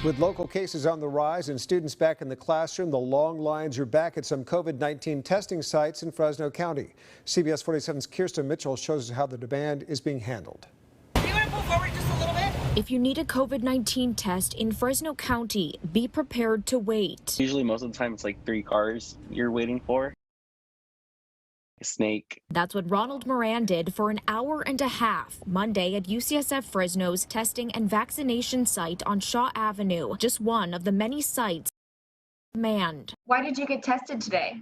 With local cases on the rise and students back in the classroom, the long lines are back at some COVID-19 testing sites in Fresno County. CBS 47's Kirsten Mitchell shows us how the demand is being handled. Do you want to pull forward just a little bit? If you need a COVID-19 test in Fresno County, be prepared to wait. Usually most of the time it's like 3 cars you're waiting for. A snake. That's what Ronald Moran did for an hour and a half Monday at UCSF Fresno's testing and vaccination site on Shaw Avenue, just one of the many sites manned. Why did you get tested today?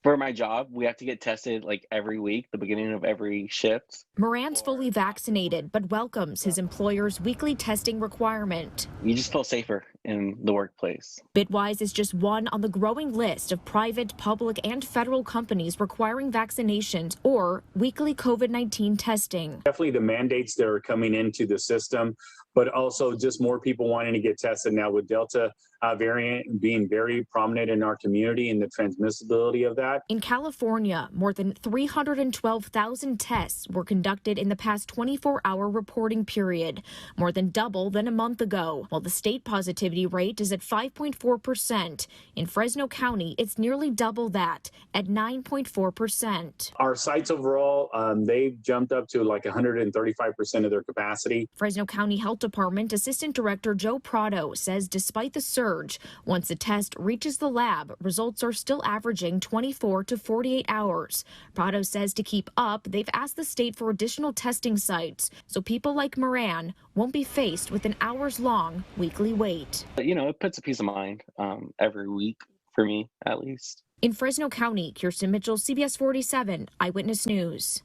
For my job, we have to get tested like every week, the beginning of every shift. Moran's fully vaccinated, but welcomes his employer's weekly testing requirement. You just feel safer in the workplace. Bitwise is just one on the growing list of private, public, and federal companies requiring vaccinations or weekly COVID-19 testing. Definitely the mandates that are coming into the system, but also just more people wanting to get tested now with Delta variant being very prominent in our community and the transmissibility of that. In California, more than 312,000 tests were conducted in the past 24-hour reporting period, more than double than a month ago, while the state positivity rate is at 5.4%. In Fresno County, it's nearly double that, at 9.4%. Our sites overall, they've jumped up to like 135% of their capacity. Fresno County Health Department Assistant Director Joe Prado says despite the surge, once a test reaches the lab, results are still averaging 24 to 48 hours. Prado says to keep up, they've asked the state for additional testing sites so people like Moran won't be faced with an hours-long weekly wait. You know, it puts a peace of mind every week, for me at least. In Fresno County, Kirsten Mitchell, CBS 47 Eyewitness News.